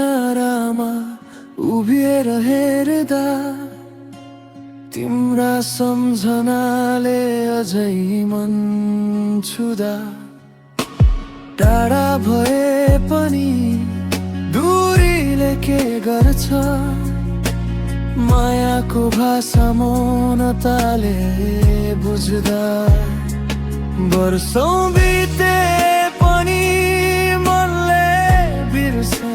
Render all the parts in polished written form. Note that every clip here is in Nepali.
किनारामा उभिएर हेर्दा तिम्रा सम्झनाले अझै मन छुदा टाढा भए पनि दूरीले के गर्छ मायाको भाषा मौनताले बुझ्दा वर्षौं बिते पनि मनले बिर्सन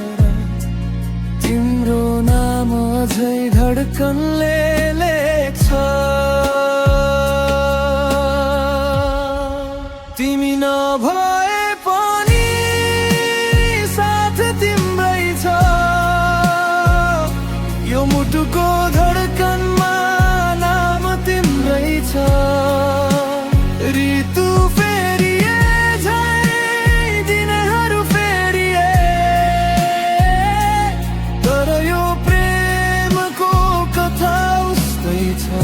तिम्रो नाम अझै धड्कनले लेख्छ तिमी नभए पनि साथ तिम्रै छ यो मुटुको धड्कनमा नाम तिम्रै छ ऋतु फेरिए झै दिनहरू फेरिए तर यो प्रेमको कथा उस्तै छ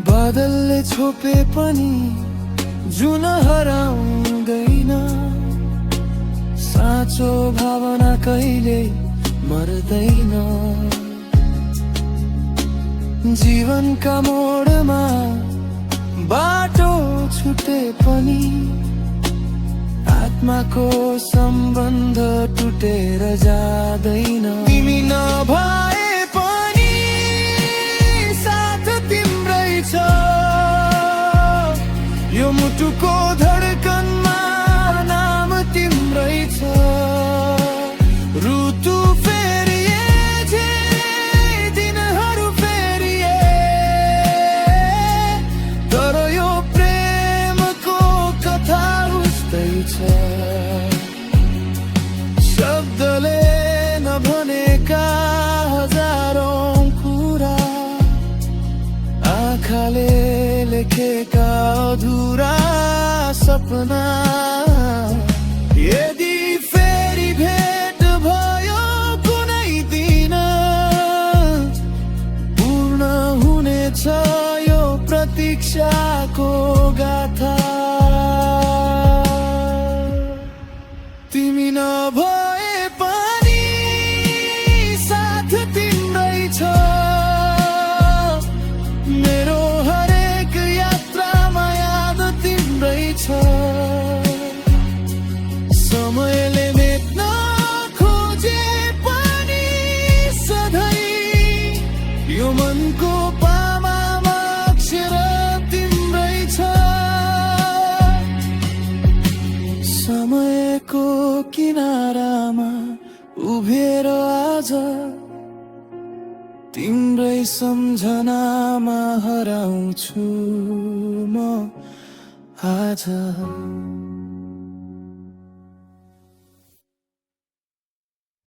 बादलले छोपे पनि जुन हराउँदैन साँचो भावना कहिले मर्दैन जीवनका मोडमा बाटो छुटे पनि आत्माको सम्बन्ध टुटेर जाँदैन तिमी नभए पनि साथ तिम्रै छ यो मुटुको धड्कनमा नाम तिम्रै छ ऋतु फेरिए झै दिनहरू फेरिए तर यो प्रेमको कथा उस्तै छ शब्दले नभनेका हजारौं कुरा आँखाले लेखेका अधुरा सपना यदि फेरि भेट भयो कुनै दिन पूर्ण हुनेछ यो प्रतीक्षाको गाथा तिमी नभए पनि साथ तिम्रै छ मेरो हरेक यात्रामा याद तिम्रै छ समयले मेट्न खोजे पनि सधैँ यो मनको पामामा अक्षर तिम्रै छ समयको किनारामा उभिएर आज तिम्रै सम्झनामा हराउँछु म आज